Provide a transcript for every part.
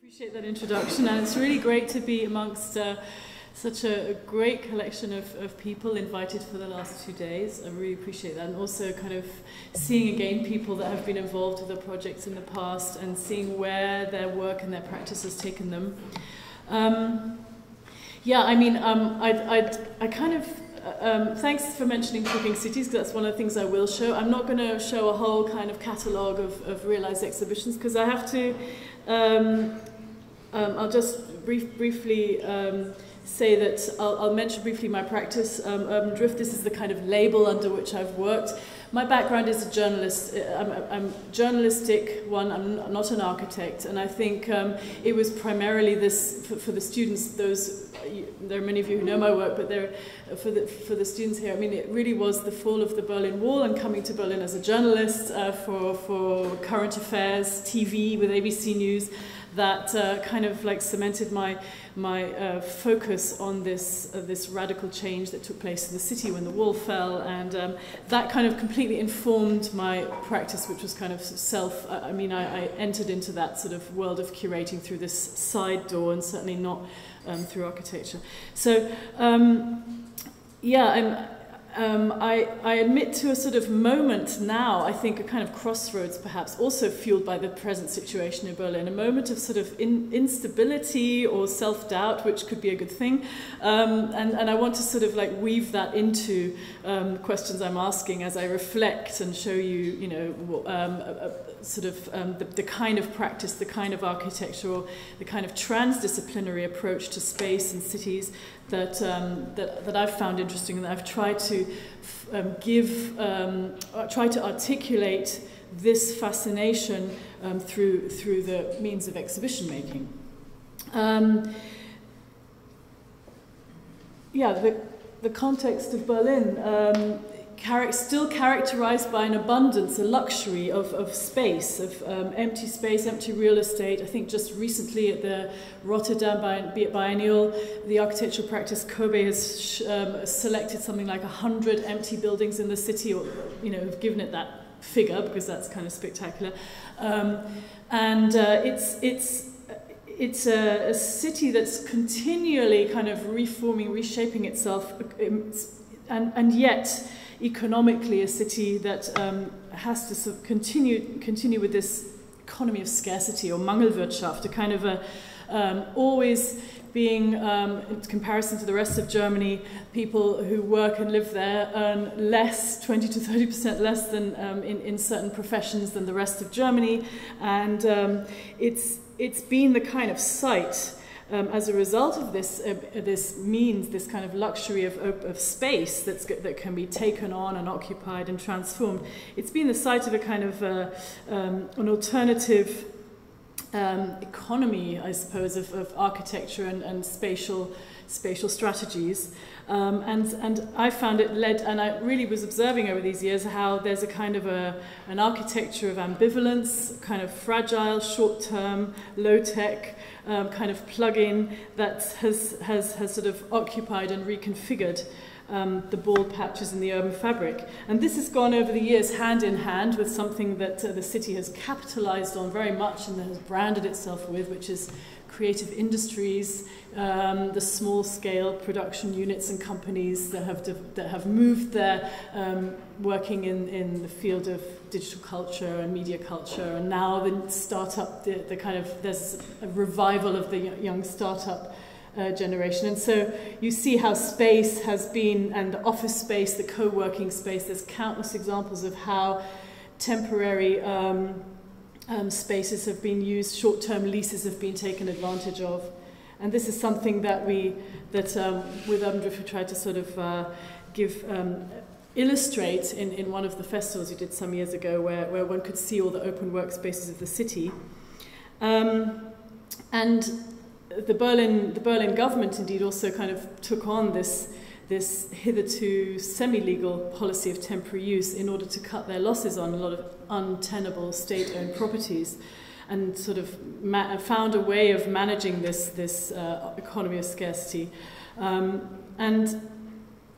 Appreciate that introduction, and it's really great to be amongst such a great collection of people invited for the last 2 days. I really appreciate that, and also kind of seeing again people that have been involved with the projects in the past and seeing where their work and their practice has taken them. Yeah, I mean, I kind of thanks for mentioning talking cities, because that's one of the things I will show. I'm not going to show a whole kind of catalogue of realised exhibitions, because I have to. I'll just briefly say that I'll mention briefly my practice. Urban Drift, this is the kind of label under which I've worked. My background is a journalist. I'm journalistic one, I'm not an architect, and I think it was primarily this, for the students, there are many of you who know my work, but for the students here, I mean, it really was the fall of the Berlin Wall and coming to Berlin as a journalist for current affairs, TV with ABC News, that kind of like cemented my focus on this radical change that took place in the city when the wall fell, and that kind of completely informed my practice, which was kind of I mean, I entered into that sort of world of curating through this side door, and certainly not through architecture. So yeah, I admit to a sort of moment now, I think a kind of crossroads perhaps, also fueled by the present situation in Berlin, a moment of sort of instability or self-doubt, which could be a good thing, and I want to sort of like weave that into questions I'm asking as I reflect and show you, you know, sort of the kind of practice, the kind of architecture, or the kind of transdisciplinary approach to space and cities that I've found interesting, and that I've tried to try to articulate this fascination through the means of exhibition making. Yeah, the context of Berlin. Still characterized by an abundance, a luxury of space, of empty space, empty real estate. I think just recently at the Rotterdam Biennial, the architectural practice Kobe has selected something like 100 empty buildings in the city, or, you know, have given it that figure because that's kind of spectacular. And it's a city that's continually kind of reforming, reshaping itself, and yet economically a city that has to sort of continue with this economy of scarcity, or Mangelwirtschaft, a kind of always being, in comparison to the rest of Germany, people who work and live there earn less, 20 to 30% less than in certain professions than the rest of Germany, and it's been the kind of site. As a result of this, this kind of luxury of space that can be taken on and occupied and transformed. It's been the site of a kind of an alternative economy, I suppose, of architecture and spatial strategies. And I found it led, and I really was observing over these years how there's a kind of an architecture of ambivalence, kind of fragile, short-term, low-tech, kind of plug-in that has sort of occupied and reconfigured the bald patches in the urban fabric. And this has gone over the years hand in hand with something that the city has capitalized on very much and has branded itself with, which is creative industries, the small-scale production units and companies that have moved there, working in the field of digital culture and media culture, and now the startup, the kind of, there's a revival of the young startup generation. And so you see how space has been, and the office space, the co-working space, there's countless examples of how temporary spaces have been used, short-term leases have been taken advantage of. And this is something that with Urban Drift we tried to sort of illustrate in one of the festivals we did some years ago, where one could see all the open workspaces of the city. And the Berlin government indeed also kind of took on this hitherto semi-legal policy of temporary use in order to cut their losses on a lot of untenable state-owned properties, and sort of found a way of managing this economy of scarcity. And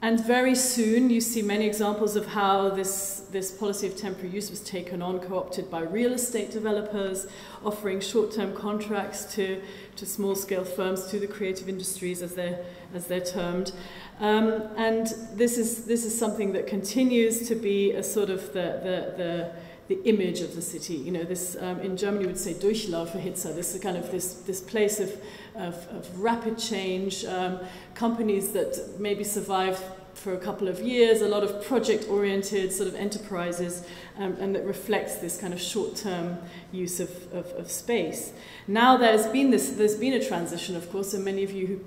And very soon you see many examples of how this policy of temporary use was taken on, co-opted by real estate developers, offering short-term contracts to small-scale firms, to the creative industries as they're termed. And this is something that continues to be a sort of the image of the city. You know, this in Germany we would say Durchlauferhitzer. This is kind of this place of rapid change, companies that maybe survive for a couple of years, a lot of project-oriented sort of enterprises, and that reflects this kind of short-term use of space. Now there's been a transition, of course, and many of you who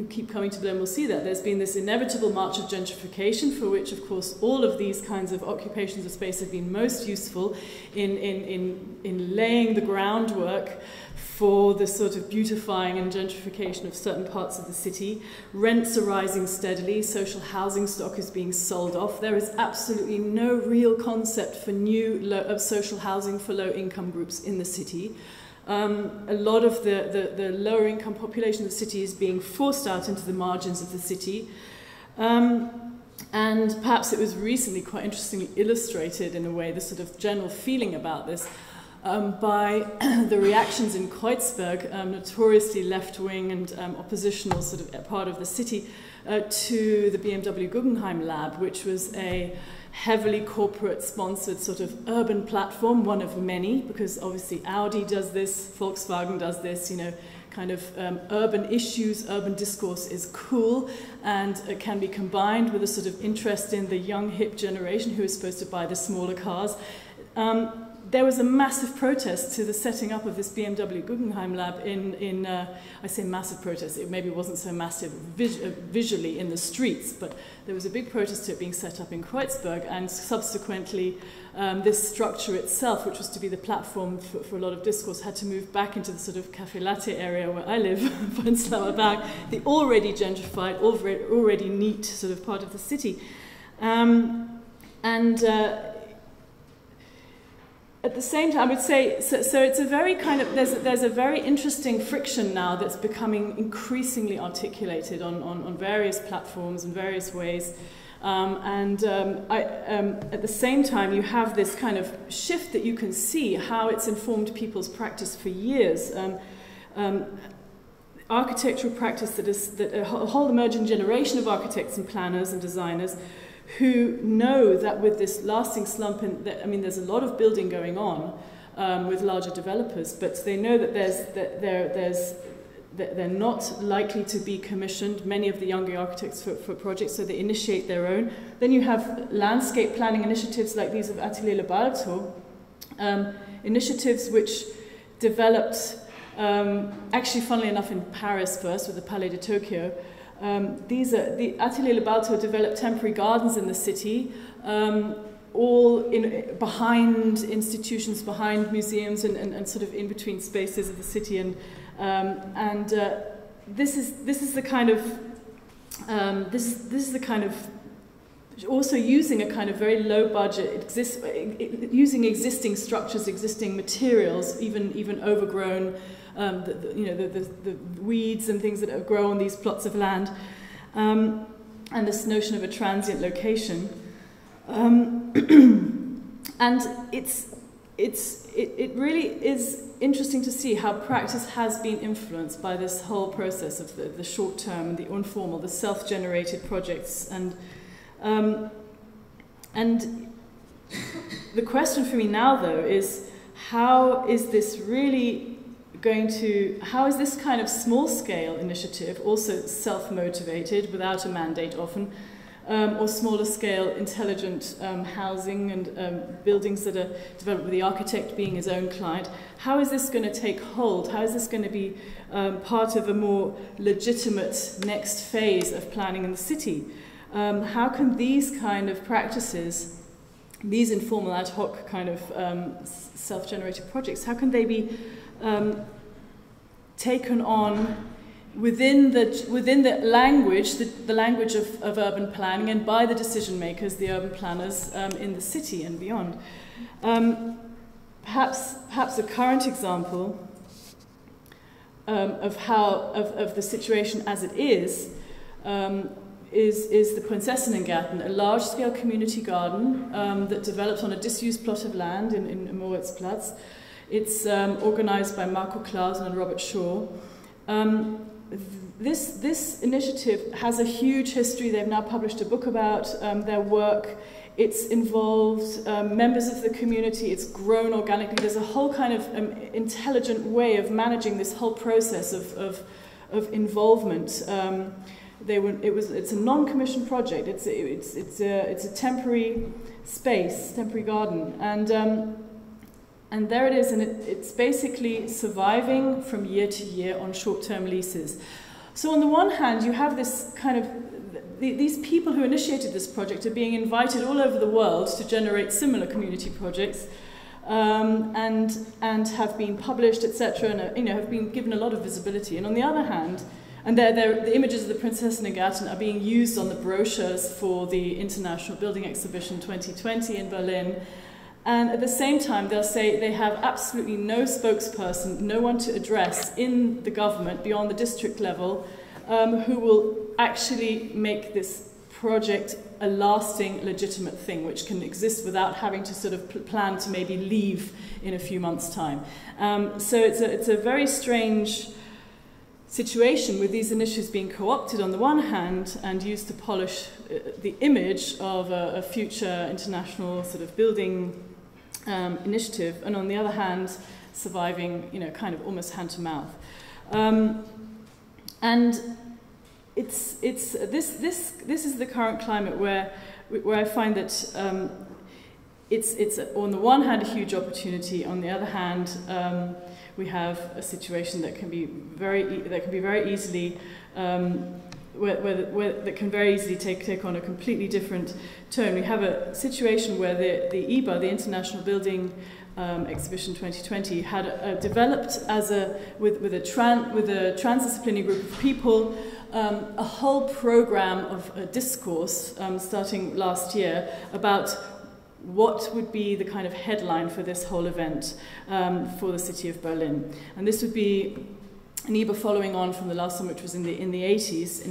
keep coming to Berlin will see that there's been this inevitable march of gentrification, for which, of course, all of these kinds of occupations of space have been most useful in laying the groundwork for the sort of beautifying and gentrification of certain parts of the city. Rents are rising steadily, social housing stock is being sold off. There is absolutely no real concept for of social housing for low-income groups in the city. A lot of the lower income population of the city is being forced out into the margins of the city. And perhaps it was recently quite interestingly illustrated in a way, the sort of general feeling about this, by the reactions in Kreuzberg, notoriously left-wing and oppositional sort of part of the city, to the BMW Guggenheim Lab, which was a heavily corporate-sponsored sort of urban platform, one of many, because obviously Audi does this, Volkswagen does this, you know, kind of urban issues, urban discourse is cool, and it can be combined with a sort of interest in the young, hip generation who is supposed to buy the smaller cars. There was a massive protest to the setting up of this BMW Guggenheim Lab I say massive protest, it maybe wasn't so massive visually in the streets, but there was a big protest to it being set up in Kreuzberg, and subsequently this structure itself, which was to be the platform for a lot of discourse, had to move back into the sort of Café Latte area where I live, Prenzlauer Berg, the already gentrified, already neat sort of part of the city. At the same time, I would say, so it's a very kind of, there's a very interesting friction now that's becoming increasingly articulated on various platforms and various ways. At the same time, you have this kind of shift that you can see how it's informed people's practice for years. Architectural practice that a whole emerging generation of architects and planners and designers who know that with this lasting slump, I mean, there's a lot of building going on with larger developers, but they know that they're not likely to be commissioned, many of the younger architects, for projects, so they initiate their own. Then you have landscape planning initiatives like these of Atelier Le Balto, initiatives which developed, actually, funnily enough, in Paris first with the Palais de Tokyo. The Atelier Le Balto developed temporary gardens in the city, all behind institutions, behind museums, and sort of in between spaces of the city. This is the kind of also using a kind of very low budget, using existing structures, existing materials, even overgrown. The weeds and things that grow on these plots of land, and this notion of a transient location, and it really is interesting to see how practice has been influenced by this whole process of the short term, the informal, the self-generated projects, and the question for me now, though, is how is this kind of small-scale initiative also self-motivated, without a mandate often, or smaller-scale intelligent housing and buildings that are developed with the architect being his own client? How is this going to take hold? How is this going to be part of a more legitimate next phase of planning in the city? How can these kind of practices, these informal ad hoc kind of self-generated projects, how can they be taken on within the language, the language of urban planning, and by the decision makers, the urban planners in the city and beyond? Perhaps a current example of the situation as it is is the Prinzessinnengarten, a large-scale community garden that develops on a disused plot of land in Moritzplatz. It's organized by Marco Clausen and Robert Shaw. This initiative has a huge history. They've now published a book about their work. It's involved members of the community. It's grown organically. There's a whole kind of intelligent way of managing this whole process of involvement. It's a non-commissioned project. It's a temporary space, temporary garden, and there it is, and it's basically surviving from year to year on short-term leases. So on the one hand, you have this kind of these people who initiated this project are being invited all over the world to generate similar community projects, and have been published, etc., and have been given a lot of visibility. And on the other hand, the images of the Prinzessinnengarten are being used on the brochures for the International Building Exhibition 2020 in Berlin. And at the same time, they'll say they have absolutely no spokesperson, no one to address in the government beyond the district level, who will actually make this project a lasting, legitimate thing, which can exist without having to sort of plan to maybe leave in a few months' time. So it's a very strange situation with these initiatives being co-opted on the one hand and used to polish the image of a future international sort of building initiative, and on the other hand, surviving, kind of almost hand to mouth. And this is the current climate where I find that it's on the one hand a huge opportunity, on the other hand we have a situation that can be very easily that can very easily take on a completely different tone. We have a situation where the IBA, the International Building Exhibition 2020, had developed with a transdisciplinary group of people a whole program of discourse starting last year about what would be the kind of headline for this whole event for the city of Berlin. And this would be an IBA following on from the last one, which was in the 80s,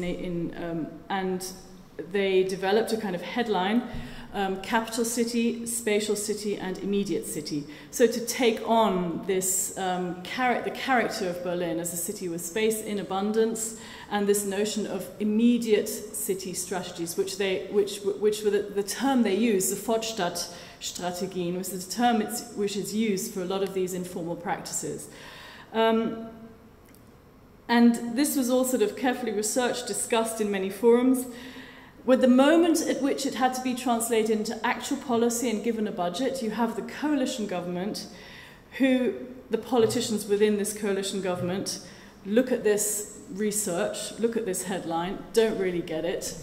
and they developed a kind of headline, capital city, spatial city, and immediate city. So to take on this the character of Berlin as a city with space in abundance, and this notion of immediate city strategies, which were the term they used, the Fortstadtstrategien, was the term which is used for a lot of these informal practices. And this was all sort of carefully researched, discussed in many forums. With the moment at which it had to be translated into actual policy and given a budget, you have the coalition government, who the politicians within this coalition government look at this research, look at this headline, don't really get it,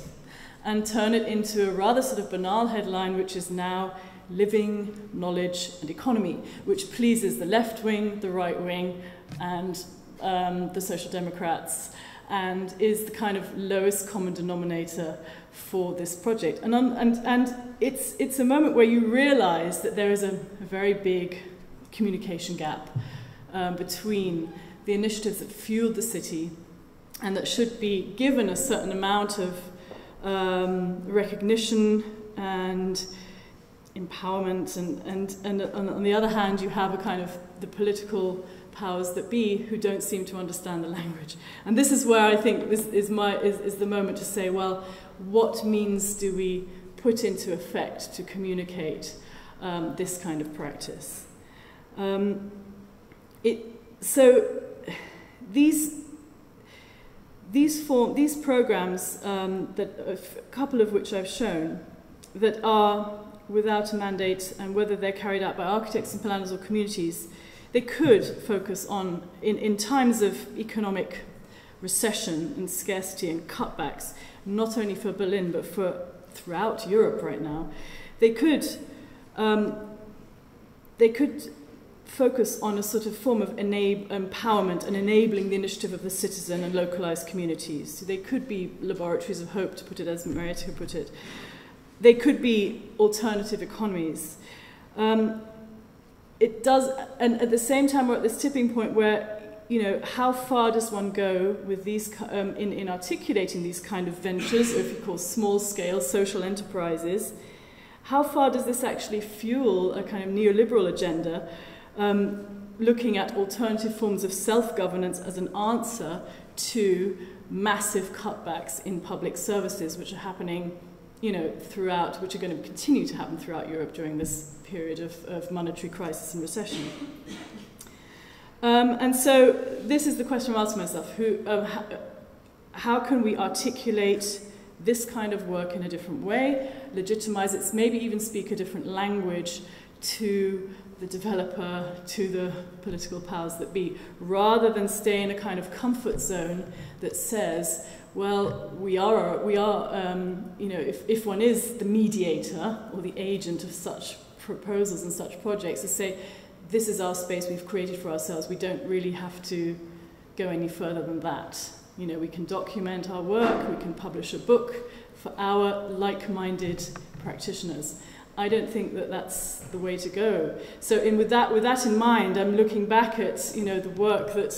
and turn it into a rather sort of banal headline, which is now living, knowledge, and economy, which pleases the left wing, the right wing, and the Social Democrats, and is the kind of lowest common denominator for this project. And it's a moment where you realize that there is a very big communication gap between the initiatives that fueled the city and that should be given a certain amount of recognition and empowerment, and on the other hand you have a kind of the political powers that be who don't seem to understand the language. And this is where I think this is the moment to say, well, what means do we put into effect to communicate this kind of practice? So these programs, that a couple of which I've shown, that are without a mandate, and whether they're carried out by architects and planners or communities, they could focus on, in times of economic recession and scarcity and cutbacks, not only for Berlin but for throughout Europe right now, they could focus on a sort of form of empowerment and enabling the initiative of the citizen and localized communities. So they could be laboratories of hope, to put it as Marietta put it. They could be alternative economies. It does, and at the same time we're at this tipping point where you know, how far does one go with these in articulating these kind of ventures, or if you call small-scale social enterprises? How far does this actually fuel a kind of neoliberal agenda, looking at alternative forms of self-governance as an answer to massive cutbacks in public services, which are happening, you know, throughout, which are going to continue to happen throughout Europe during this period of monetary crisis and recession? And so this is the question I'm asking myself: how can we articulate this kind of work in a different way, legitimize it, maybe even speak a different language to the developer, to the political powers that be, rather than stay in a kind of comfort zone that says, well, we are you know, if one is the mediator or the agent of such proposals and such projects, to say, this is our space we've created for ourselves, we don't really have to go any further than that. You know, we can document our work, we can publish a book for our like-minded practitioners. I don't think that that's the way to go. So with that in mind, I'm looking back at, you know, the work and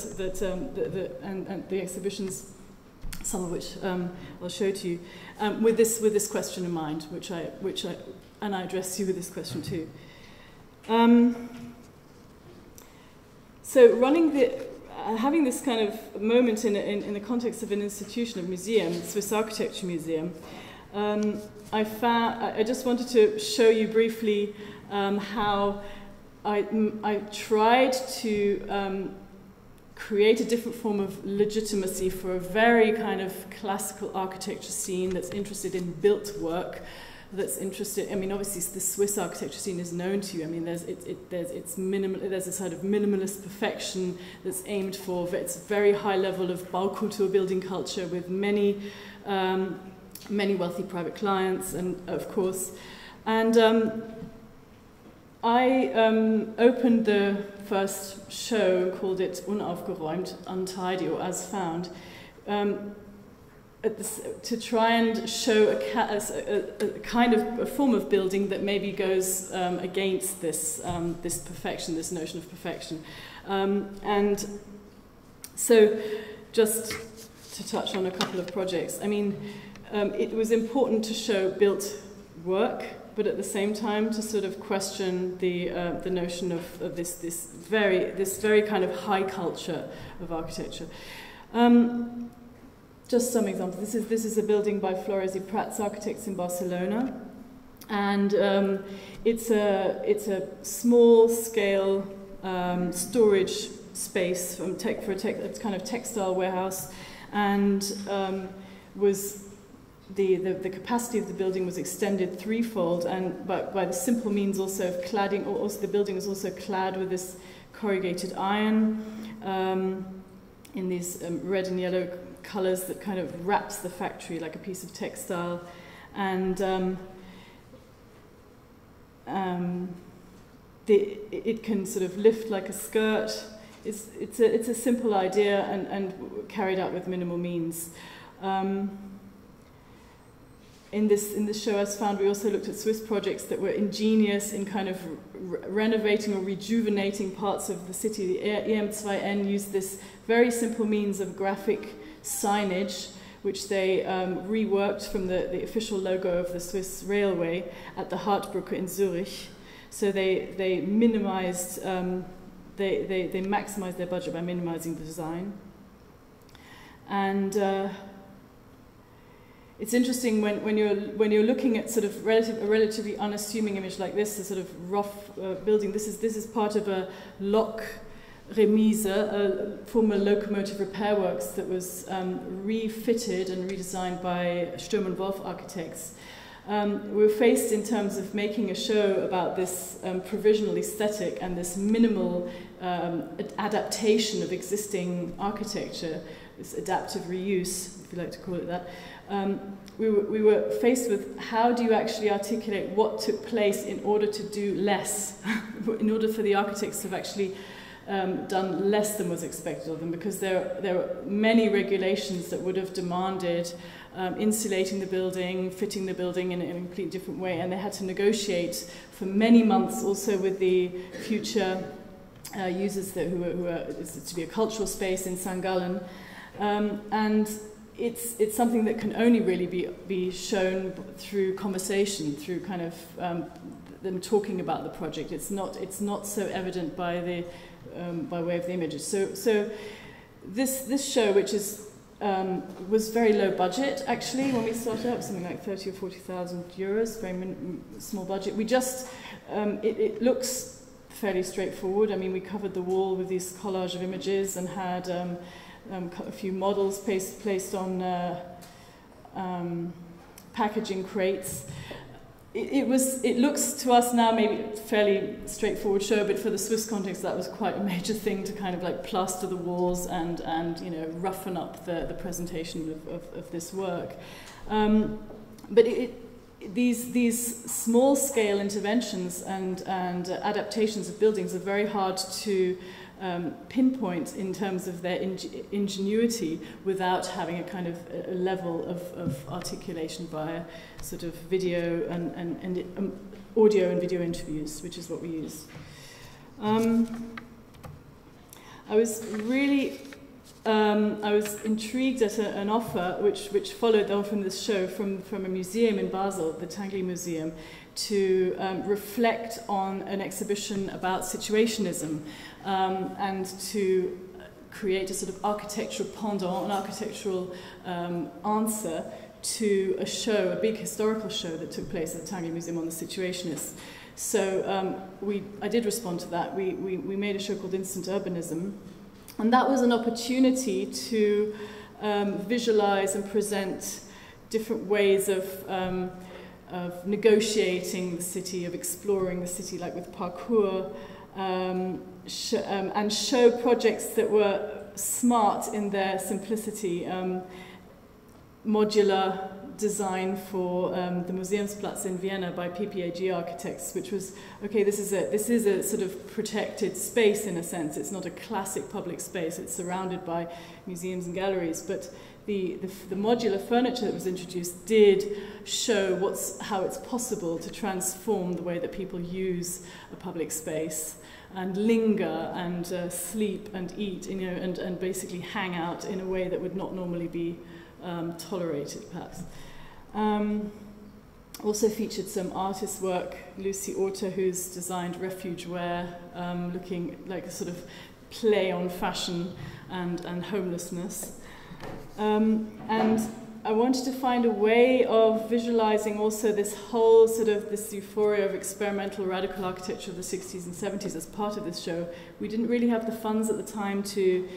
the exhibitions, some of which I'll show to you, with this question in mind, and I address you with this question too. So having this kind of moment in the context of an institution, a museum, the Swiss Architecture Museum, I just wanted to show you briefly how I tried to create a different form of legitimacy for a very kind of classical architecture scene that's interested in built work, that's interested. I mean, obviously, the Swiss architecture scene is known to you. I mean, there's a sort of minimalist perfection that's aimed for. It's a very high level of Baukultur, building culture, with many wealthy private clients, and of course, and I opened the first show and called it Unaufgeräumt, Untidy, or As Found. To try and show a kind of a form of building that maybe goes against this perfection, this notion of perfection. And so, just to touch on a couple of projects, I mean, it was important to show built work, but at the same time to sort of question the notion of this very kind of high culture of architecture. Just some examples. This is a building by Flores y Prats Architects in Barcelona, and it's a small scale storage space for a kind of textile warehouse, and was the capacity of the building was extended threefold, and by the simple means also of cladding. Also, the building was also clad with this corrugated iron in these red and yellow colours that kind of wraps the factory like a piece of textile, and it can sort of lift like a skirt. It's a simple idea and carried out with minimal means. In this show, As Found, we also looked at Swiss projects that were ingenious in kind of renovating or rejuvenating parts of the city. The EM2N used this very simple means of graphic signage, which they reworked from the official logo of the Swiss Railway at the Hartbrücke in Zurich. So they minimized, they maximized their budget by minimizing the design. And it's interesting when you're looking at sort of a relatively unassuming image like this, a sort of rough building. This is part of a Lok Remise, a former locomotive repair works that was refitted and redesigned by Sturm und Wolf Architects. We were faced in terms of making a show about this provisional aesthetic and this minimal adaptation of existing architecture, this adaptive reuse, if you like to call it that. We were faced with how do you actually articulate what took place in order to do less, in order for the architects to have actually done less than was expected of them, because there were many regulations that would have demanded insulating the building, fitting the building in a completely different way, and they had to negotiate for many months also with the future users that it's to be a cultural space in St. Gallen, and it's something that can only really be shown through conversation, through kind of them talking about the project. It's not so evident by way of the images. So this show, which was very low budget actually when we started up, something like 30 or 40,000 euros, very small budget. We just it looks fairly straightforward. I mean, we covered the wall with these collage of images and had a few models placed on packaging crates. It looks to us now maybe a fairly straightforward show, but for the Swiss context that was quite a major thing to kind of like plaster the walls and you know, roughen up the presentation of this work. But these small scale interventions and adaptations of buildings are very hard to pinpoint in terms of their ingenuity without having a kind of a level of articulation via sort of video and audio and video interviews, which is what we use. I was really I was intrigued at an offer which followed on from this show from a museum in Basel, the Tanguy Museum, to reflect on an exhibition about situationism and to create a sort of architectural pendant, an architectural answer to a show, a big historical show that took place at the Tanguy Museum on the Situationists. So I did respond to that. We made a show called Instant Urbanism, and that was an opportunity to visualize and present different ways of negotiating the city, of exploring the city, like with parkour, and show projects that were smart in their simplicity. Modular design for the Museumsplatz in Vienna by PPAG architects, which was, okay, this is a sort of protected space in a sense. It's not a classic public space. It's surrounded by museums and galleries, but the modular furniture that was introduced did show how it's possible to transform the way that people use a public space and linger and sleep and eat, you know, and basically hang out in a way that would not normally be tolerated, perhaps. Also featured some artist work, Lucy Orter, who's designed refuge wear, looking like a sort of play on fashion and homelessness. And I wanted to find a way of visualizing also this whole sort of this euphoria of experimental radical architecture of the 60s and 70s as part of this show. We didn't really have the funds at the time to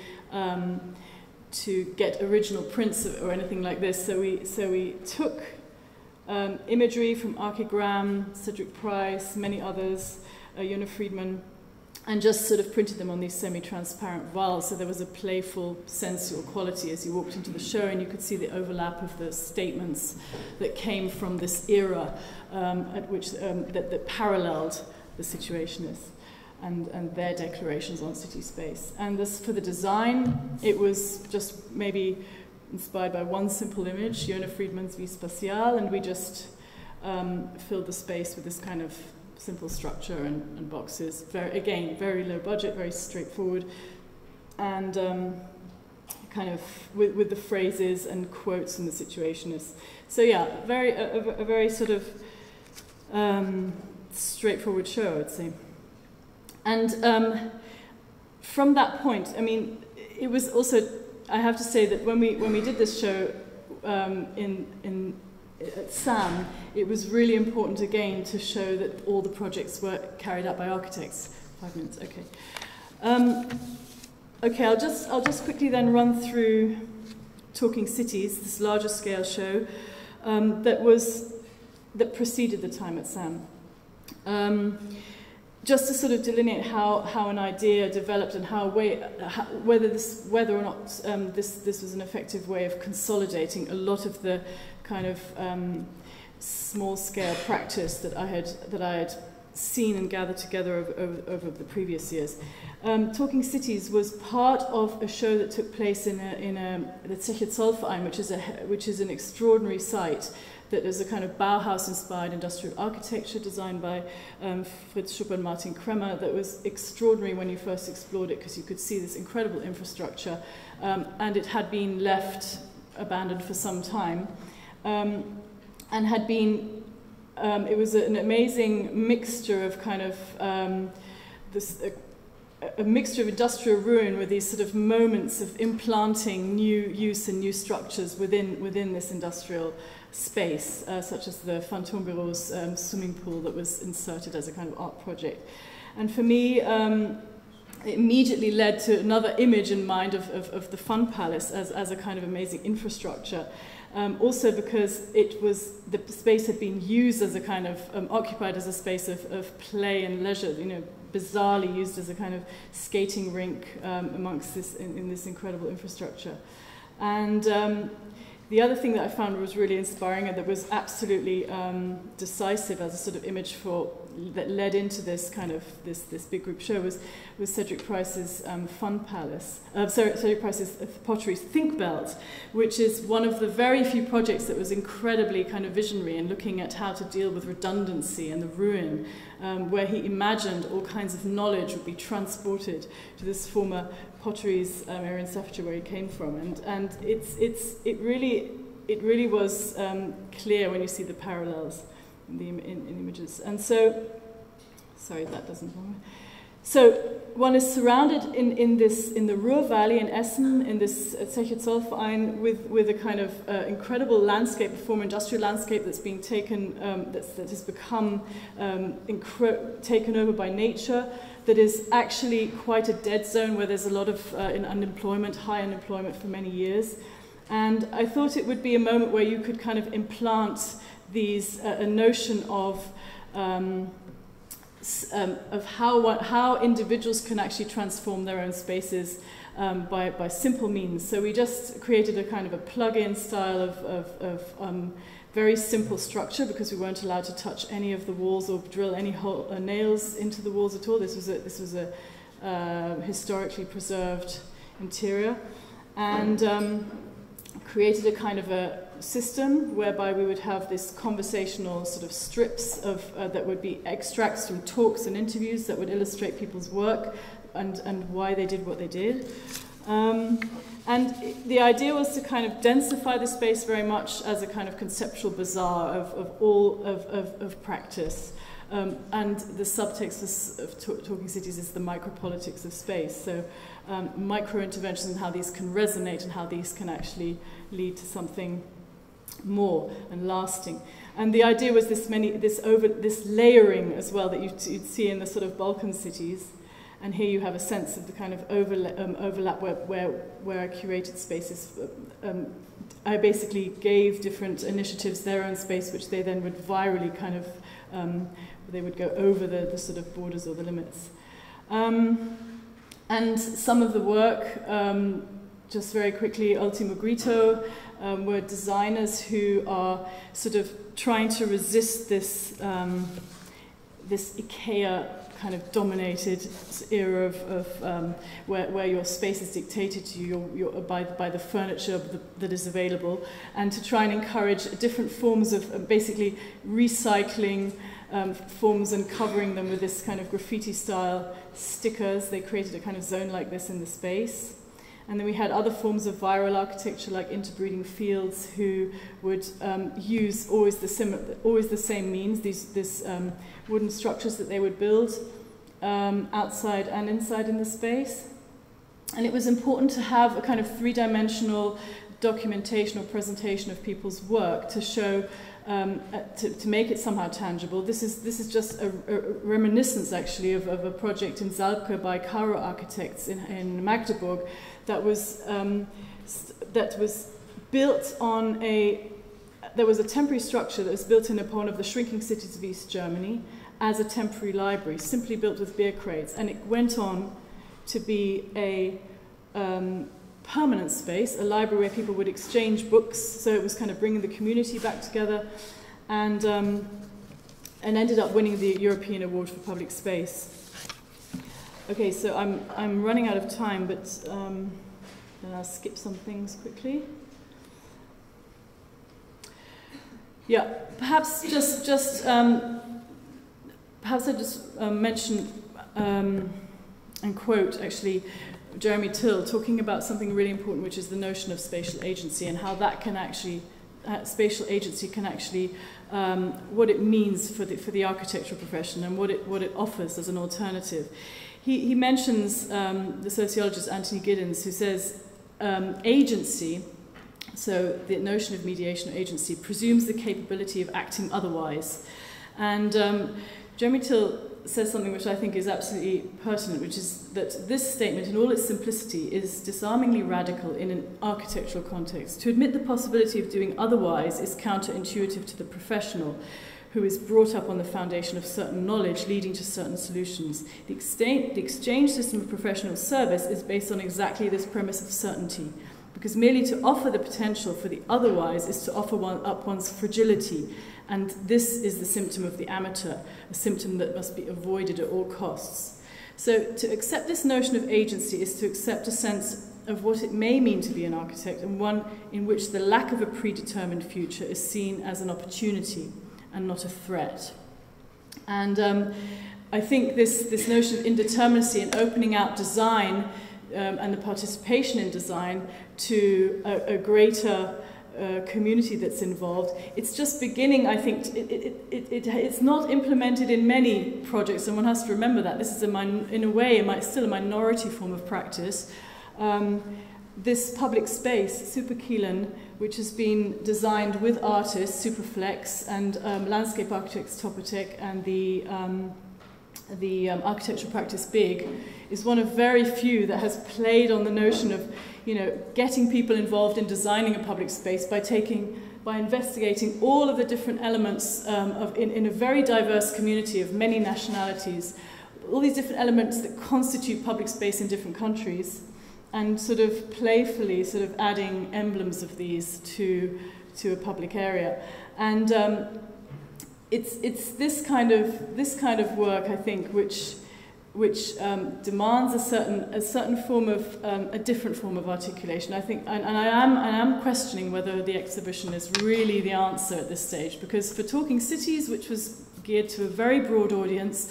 get original prints or anything like this, so we took imagery from Archigram, Cedric Price, many others, Jona Friedman, and just sort of printed them on these semi-transparent vials, so there was a playful, sensual quality as you walked into the show, and you could see the overlap of the statements that came from this era at which that paralleled the Situationists and their declarations on city space. And this, for the design, it was just maybe inspired by one simple image, Jona Friedman's Vie Spatiale, and we just filled the space with this kind of simple structure and boxes. Again, very low budget, very straightforward, and kind of with the phrases and quotes from the Situationists. So yeah, a very sort of straightforward show, I would say. And from that point, I mean, it was also, I have to say that when we did this show at SAM, it was really important again to show that all the projects were carried out by architects. 5 minutes, okay. Okay, I'll just quickly then run through Talking Cities, this larger scale show that preceded the time at SAM. Just to sort of delineate how an idea developed and whether or not this was an effective way of consolidating a lot of the kind of small-scale practice that I had seen and gathered together over the previous years. Talking Cities was part of a show that took place in the Zeche Zollverein, which is an extraordinary site that is a kind of Bauhaus-inspired industrial architecture designed by Fritz Schupp and Martin Kremer that was extraordinary when you first explored it, because you could see this incredible infrastructure, and it had been left abandoned for some time, and had been, it was an amazing mixture of kind of a mixture of industrial ruin with these sort of moments of implanting new use and new structures within this industrial space, such as the Phantombureau's swimming pool that was inserted as a kind of art project. And for me, it immediately led to another image in mind of the Fun Palace as a kind of amazing infrastructure. Also because the space had been used as a kind of, occupied as a space of play and leisure, you know, bizarrely used as a kind of skating rink amongst this, in this incredible infrastructure. And the other thing that I found was really inspiring and that was absolutely decisive as a sort of image that led into this kind of this big group show was Cedric Price's Fun Palace. Cedric Price's Pottery's Think Belt, which is one of the very few projects that was incredibly kind of visionary in looking at how to deal with redundancy and the ruin, where he imagined all kinds of knowledge would be transported to this former potteries area in Staffordshire where he came from, and it really was clear when you see the parallels in images. And so, sorry, that doesn't bother me. So one is surrounded in the Ruhr Valley in Essen, in this Zeche Zollverein, with a kind of incredible landscape, a former industrial landscape that's being taken, that has become taken over by nature, that is actually quite a dead zone where there's a lot of unemployment, high unemployment for many years. And I thought it would be a moment where you could kind of implant a notion of how individuals can actually transform their own spaces by simple means. So we just created a kind of a plug-in style of very simple structure, because we weren't allowed to touch any of the walls or drill any nails into the walls at all. This was a historically preserved interior, and created a kind of a system whereby we would have this conversational sort of strips of that would be extracts from talks and interviews that would illustrate people's work and why they did what they did. And the idea was to kind of densify the space very much as a kind of conceptual bazaar of practice. And the subtext of Talking Cities is the micropolitics of space. So micro-interventions and how these can resonate and how these can actually lead to something more and lasting. And the idea was this layering as well that you'd see in the sort of Balkan cities. And here you have a sense of the kind of overlap where I curated spaces. I basically gave different initiatives their own space, which they then would virally kind of, they would go over the sort of borders or the limits. And some of the work, just very quickly, Ultimo Grito, were designers who are sort of trying to resist this IKEA kind of dominated era of where your space is dictated to you by the furniture that is available, and to try and encourage different forms of basically recycling forms and covering them with this kind of graffiti style stickers. They created a kind of zone like this in the space. And then we had other forms of viral architecture, like interbreeding fields, who would use always the same means, these wooden structures that they would build outside and inside in the space. And it was important to have a kind of three-dimensional documentation or presentation of people's work to show, to make it somehow tangible. This is just a reminiscence, actually, of a project in Salbke by Caro Architects in Magdeburg that was built on there was a temporary structure that was built in upon of the shrinking cities of East Germany as a temporary library, simply built with beer crates, and it went on to be a permanent space, a library where people would exchange books, so it was kind of bringing the community back together. And ended up winning the European Award for Public Space. Okay, so I'm running out of time, but then I'll skip some things quickly. Yeah, perhaps perhaps I just mention and quote actually Jeremy Till talking about something really important, which is the notion of spatial agency and how that can actually spatial agency can actually what it means for the architectural profession and what it offers as an alternative. He mentions the sociologist Anthony Giddens, who says agency, so the notion of mediation or agency, presumes the capability of acting otherwise. And Jeremy Till says something which I think is absolutely pertinent, which is that this statement, in all its simplicity, is disarmingly radical in an architectural context. To admit the possibility of doing otherwise is counterintuitive to the professional, who is brought up on the foundation of certain knowledge leading to certain solutions. The exchange system of professional service is based on exactly this premise of certainty, because merely to offer the potential for the otherwise is to offer up one's fragility, and this is the symptom of the amateur, a symptom that must be avoided at all costs. So to accept this notion of agency is to accept a sense of what it may mean to be an architect, and one in which the lack of a predetermined future is seen as an opportunity and not a threat. And I think this notion of indeterminacy and opening out design and the participation in design to a greater community that's involved, it's just beginning. I think it's not implemented in many projects, and one has to remember that. This is, in a way, still a minority form of practice. This public space, Superkielen, which has been designed with artists, Superflex, and landscape architects, Topotec, and the architectural practice BIG, is one of very few that has played on the notion of, getting people involved in designing a public space by investigating all of the different elements in a very diverse community of many nationalities, all these different elements that constitute public space in different countries, and sort of playfully sort of adding emblems of these to a public area. And it's this kind of work, I think, which demands a certain form of a different form of articulation. I think, and I am questioning whether the exhibition is really the answer at this stage, because for Talking Cities, which was geared to a very broad audience,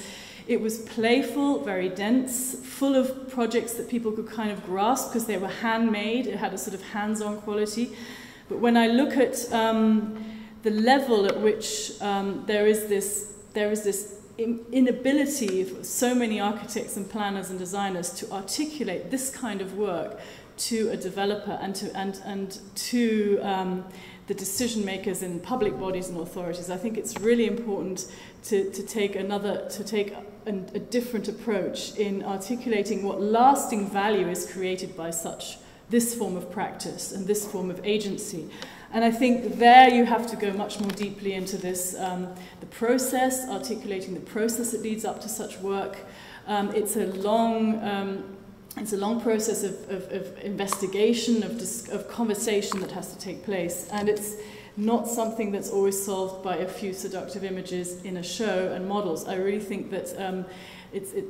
it was playful, very dense, full of projects that people could kind of grasp because they were handmade. It had a sort of hands-on quality. But when I look at the level at which there is this inability of so many architects and planners and designers to articulate this kind of work to a developer and to the decision makers in public bodies and authorities, I think it's really important to take a different approach in articulating what lasting value is created by this form of practice and this form of agency. And I think there you have to go much more deeply into this, the process, articulating the process that leads up to such work. It's a long process of investigation, of conversation that has to take place, and it's not something that's always solved by a few seductive images in a show and models. I really think that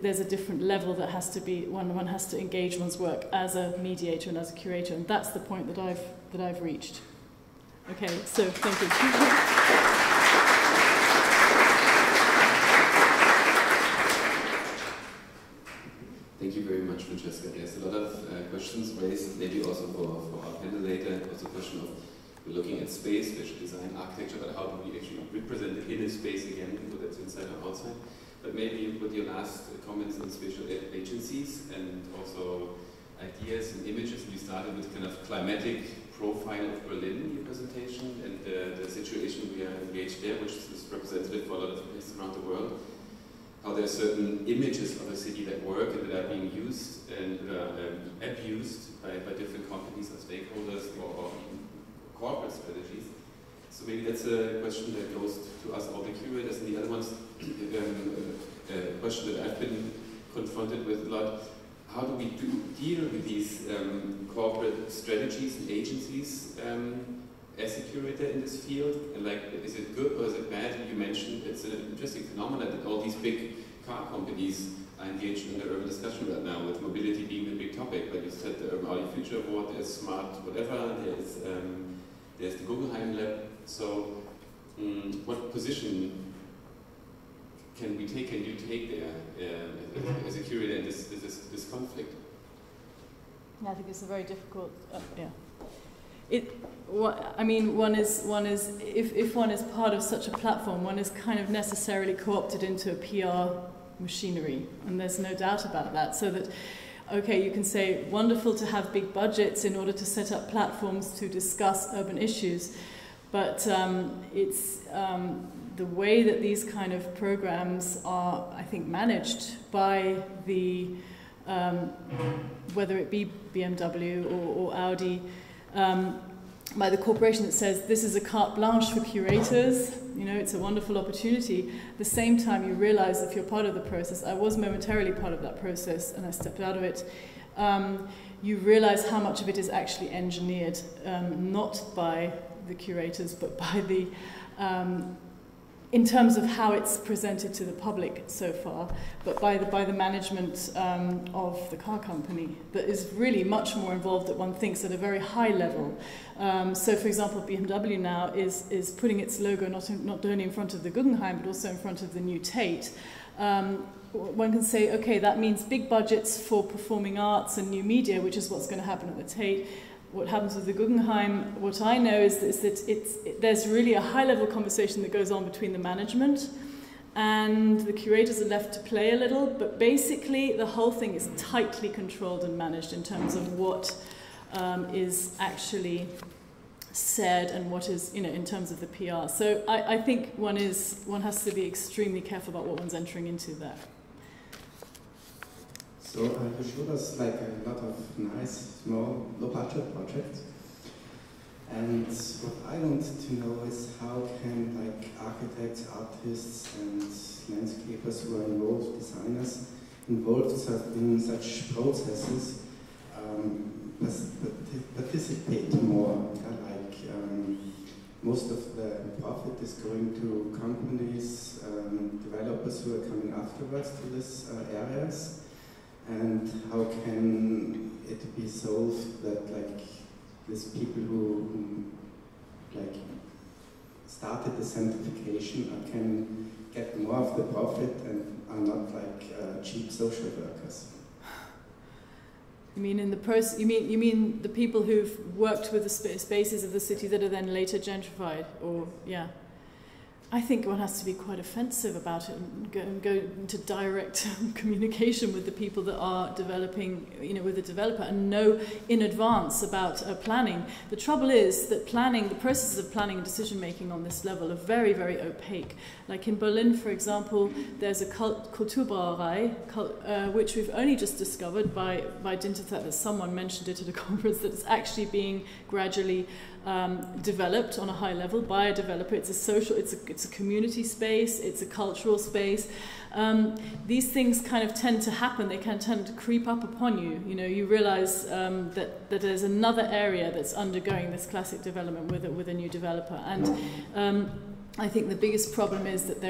there's a different level that has to be, one has to engage one's work as a mediator and as a curator, and that's the point that I've reached. Okay, so thank you. Thank you very much, Francesca. There's a lot of questions raised, maybe also for our panel later. Also a question of, we're looking at space, spatial design, architecture, but how do we actually represent it in a space again, whether it's inside or outside? But maybe with your last comments on spatial agencies and also ideas and images. You started with kind of climatic profile of Berlin in your presentation and the situation we are engaged there, which is representative for a lot of places around the world. How there are certain images of a city that work and that are being used and abused by different companies or stakeholders or corporate strategies. So maybe that's a question that goes to us, all the curators, and the other one's a question that I've been confronted with a lot. How do we deal with these corporate strategies and agencies as a curator in this field? And like, is it good or is it bad? You mentioned it's an interesting phenomenon that all these big car companies are engaged in the urban discussion right now, with mobility being the big topic. But you said the Urban Audi Future Award, there's smart whatever, there's the Guggenheim Lab. So what position can you take there as a curator in this conflict? Yeah, I think it's a very difficult. I mean, one is if one is part of such a platform, one is kind of necessarily co-opted into a PR machinery, and there's no doubt about that. So that, okay, you can say wonderful to have big budgets in order to set up platforms to discuss urban issues, but it's the way that these kind of programs are, I think, managed by the whether it be BMW or Audi, by the corporation that says this is a carte blanche for curators, you know, it's a wonderful opportunity. At the same time, you realize if you're part of the process, I was momentarily part of that process and I stepped out of it, you realize how much of it is actually engineered, not by the curators, but by the, in terms of how it's presented to the public so far, but by the management of the car company that is really much more involved than one thinks at a very high level. So, for example, BMW now is putting its logo not only in front of the Guggenheim, but also in front of the new Tate. One can say, okay, that means big budgets for performing arts and new media, which is what's going to happen at the Tate. What happens with the Guggenheim, what I know is that there's really a high-level conversation that goes on between the management and the curators are left to play a little, but basically the whole thing is tightly controlled and managed in terms of what is actually said and what is, you know, in terms of the PR. So I think one has to be extremely careful about what one's entering into there. So you showed us like a lot of nice, small, low-budget projects. And what I want to know is how can like architects, artists, and landscapers who are involved, designers, involved in such processes, participate more. Most of the profit is going to companies, developers who are coming afterwards to these areas. And how can it be solved that like these people who like started the sanctification can get more of the profit and are not like cheap social workers? You mean in the process? You mean the people who've worked with the spaces of the city that are then later gentrified, or yeah? I think one has to be quite offensive about it and go into direct communication with the people that are developing, you know, with the developer, and know in advance about planning. The trouble is that planning, the processes of planning and decision making on this level are very, very opaque. Like in Berlin, for example, there's a Kulturbrauerei, which we've only just discovered by dint of the fact that someone mentioned it at a conference, that it's actually being gradually developed on a high level by a developer. It's a social, it's a community space, it's a cultural space. These things kind of tend to happen. They can tend to creep up upon you. You know, you realize that there's another area that's undergoing this classic development with a new developer. And I think the biggest problem is that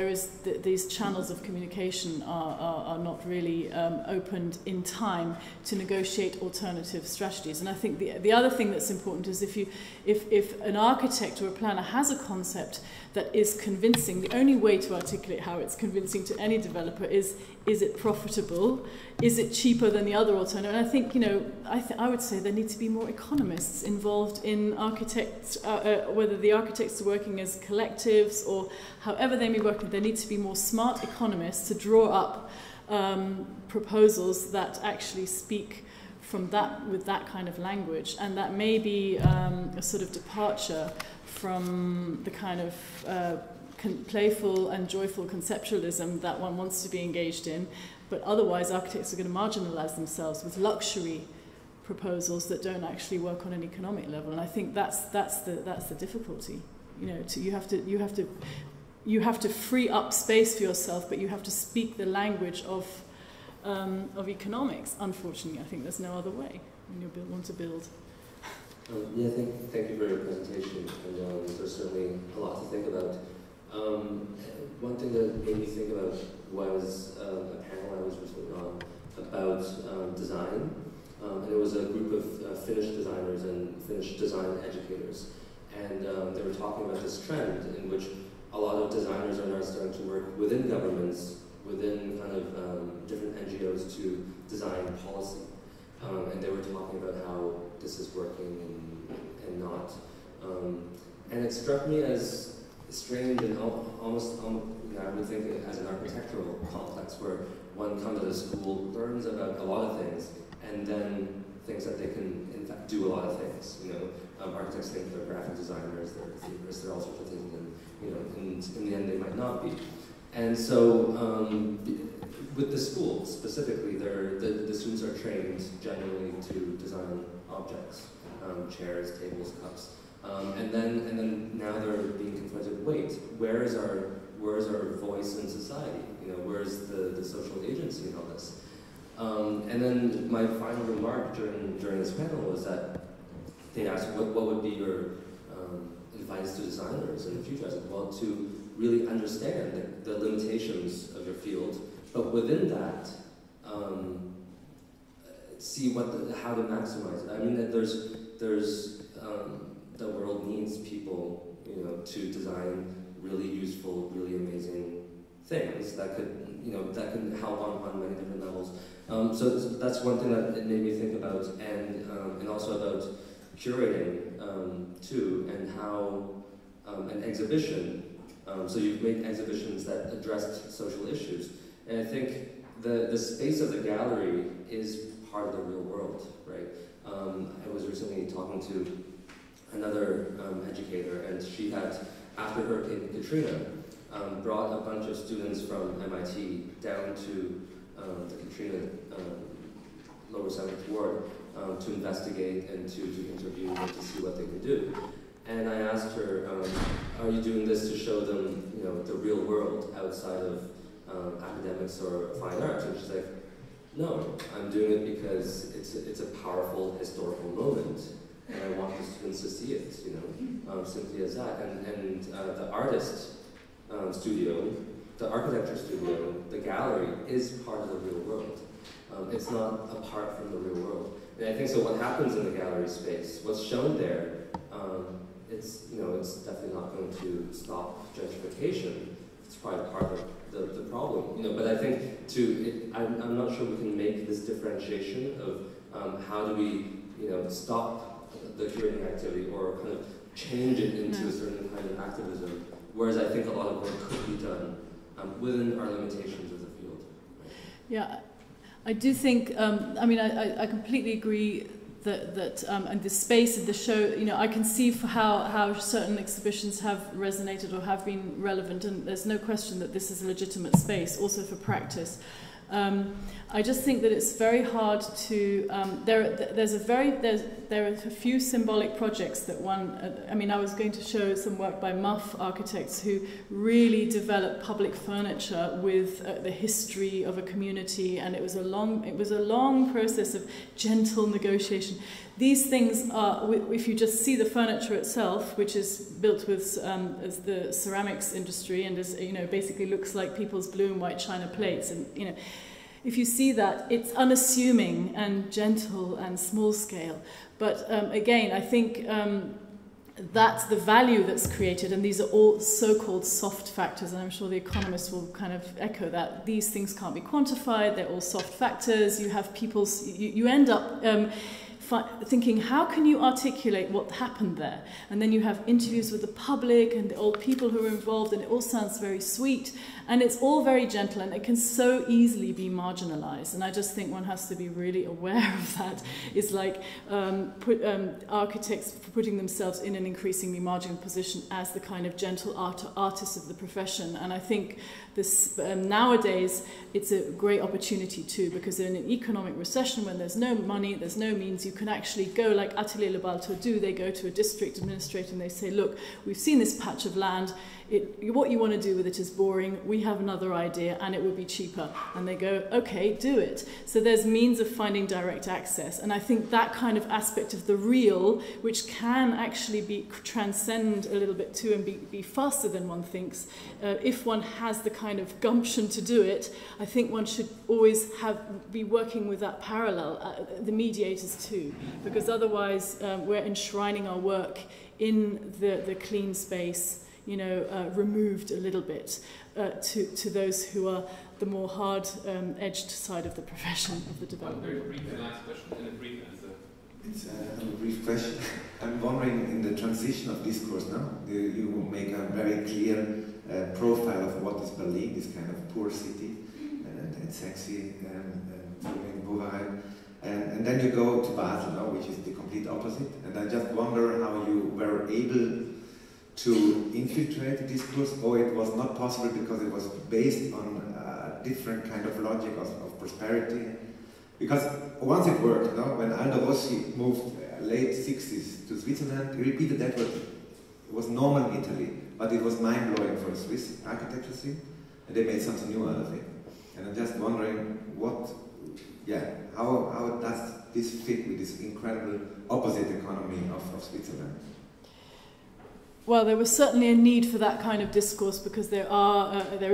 these channels of communication are not really opened in time to negotiate alternative strategies. And I think the other thing that's important is if an architect or a planner has a concept that is convincing, the only way to articulate how it's convincing to any developer is it profitable? Is it cheaper than the other alternative? And I think, you know, I would say there need to be more economists involved in architects, whether the architects are working as collectives or however they may work, there need to be more smart economists to draw up proposals that actually speak from that, with that kind of language, and that may be a sort of departure from the kind of playful and joyful conceptualism that one wants to be engaged in, but otherwise architects are going to marginalize themselves with luxury proposals that don't actually work on an economic level. And I think that's the difficulty. You know, you have to free up space for yourself, but you have to speak the language of economics. Unfortunately, I think there's no other way when you want to build. Yeah, thank you for your presentation, and there's certainly a lot to think about. One thing that made me think about was a panel I was recently on about design, and it was a group of Finnish designers and Finnish design educators, and they were talking about this trend in which a lot of designers are now starting to work within governments, within kind of different NGOs to design policy. And they were talking about how this is working and not. And it struck me as strange and almost, I would think as an architectural complex where one comes out of school, learns about a lot of things, and then thinks that they can, in fact, do a lot of things. You know, architects think they're graphic designers, they're theorists, they're all sorts of things, and you know, in the end, they might not be. And so, with the school specifically, the students are trained generally to design objects, chairs, tables, cups, and then now they're being confronted. Wait, where is our voice in society? You know, where is the social agency in all this? And then my final remark during this panel was that they asked, what would be your advice to designers in the future? I said, well, to really understand the limitations of your field, but within that, see how to maximize it. I mean, that there's the world needs people, you know, to design really useful, really amazing things that could, you know, that can help on many different levels. So that's one thing that it made me think about, and also about curating too, and how an exhibition. So you've made exhibitions that addressed social issues, and I think the space of the gallery is part of the real world, right? I was recently talking to another educator, and she had, after Hurricane Katrina, brought a bunch of students from MIT down to the Katrina lower 7th ward to investigate and to interview and to see what they could do. And I asked her, are you doing this to show them, you know, the real world outside of academics or fine arts? And she's like, no, I'm doing it because it's a powerful historical moment, and I want the students to see it, you know, simply as that. And the artist studio, the architecture studio, the gallery is part of the real world. It's not apart from the real world. And I think so what happens in the gallery space, what's shown there, it's, you know, it's definitely not going to stop gentrification. It's probably part of the problem, you know. But I think I'm not sure we can make this differentiation of how do we, you know, stop the curating activity or kind of change it into a certain kind of activism. Whereas I think a lot of work could be done within our limitations of the field. Right? Yeah, I do think. I mean, I completely agree. And the space of the show, you know, I can see for how certain exhibitions have resonated or have been relevant, and there's no question that this is a legitimate space, also for practice. I just think that it's very hard to. There are a few symbolic projects that I mean, I was going to show some work by Muff architects who really developed public furniture with the history of a community, and it was a long process of gentle negotiation. These things are, if you just see the furniture itself, which is built with as the ceramics industry, and is, you know, basically looks like people's blue and white china plates, and you know. If you see that, it's unassuming and gentle and small scale. But again, I think that's the value that's created, and these are all so-called soft factors, and I'm sure the economists will kind of echo that. These things can't be quantified, they're all soft factors. You have you end up thinking, how can you articulate what happened there? And then you have interviews with the public and the old people who are involved, and it all sounds very sweet, and it's all very gentle, and it can so easily be marginalized. And I just think one has to be really aware of that. It's like architects putting themselves in an increasingly marginal position as the kind of gentle artists of the profession. And I think this nowadays it's a great opportunity too, because in an economic recession, when there's no money, there's no means, you can actually go like Atelier Le Balto do. They go to a district administrator and they say, look, we've seen this patch of land. what you want to do with it is boring, we have another idea and it would be cheaper. And they go, okay, do it. So there's means of finding direct access. And I think that kind of aspect of the real, which can actually transcend a little bit too and be faster than one thinks, if one has the kind of gumption to do it, I think one should always be working with that parallel, the mediators too, because otherwise we're enshrining our work in the clean space, you know, removed a little bit to those who are the more hard-edged side of the profession of the development. One very brief last question and a brief answer. It's a brief question. I'm wondering, in the transition of discourse now, you make a very clear profile of what is Berlin, this kind of poor city and sexy and then you go to Basel now, which is the complete opposite. And I just wonder how you were able to infiltrate the discourse, or it was not possible because it was based on a different kind of logic of prosperity. Because once it worked, no? When Aldo Rossi moved late 60s to Switzerland, he repeated that word. It was normal in Italy, but it was mind-blowing for the Swiss architecture scene, and they made something new out of it. And I'm just wondering how does this fit with this incredible opposite economy of Switzerland? Well, there was certainly a need for that kind of discourse because there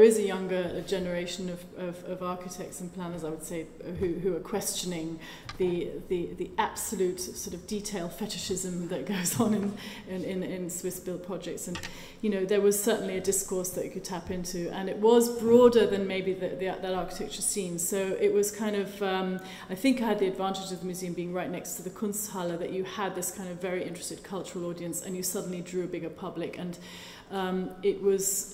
is a younger generation of architects and planners, I would say, who are questioning the absolute sort of detail fetishism that goes on in Swiss-built projects. And, you know, there was certainly a discourse that you could tap into, and it was broader than maybe that architecture scene. So it was kind of, I think I had the advantage of the museum being right next to the Kunsthalle, that you had this kind of very interested cultural audience, and you suddenly drew a bigger public, and it was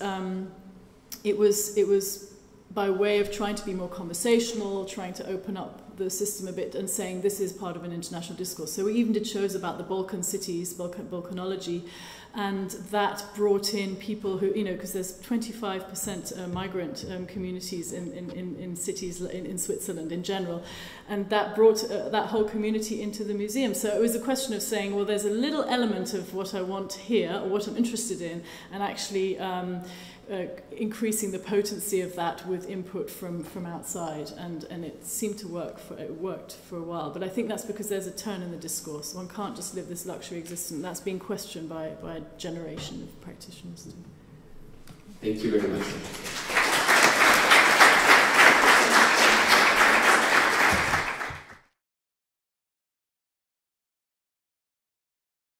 by way of trying to be more conversational, trying to open up the system a bit and saying this is part of an international discourse. So we even did shows about the Balkan cities, Balkanology, and that brought in people who, you know, because there's 25% migrant communities in cities in Switzerland in general, and that brought that whole community into the museum. So it was a question of saying, well, there's a little element of what I want here, or what I'm interested in, and actually increasing the potency of that with input from outside, and it seemed to work. It worked for a while, but I think that's because there's a turn in the discourse. One can't just live this luxury existence. That's being questioned by a generation of practitioners. Thank you very much.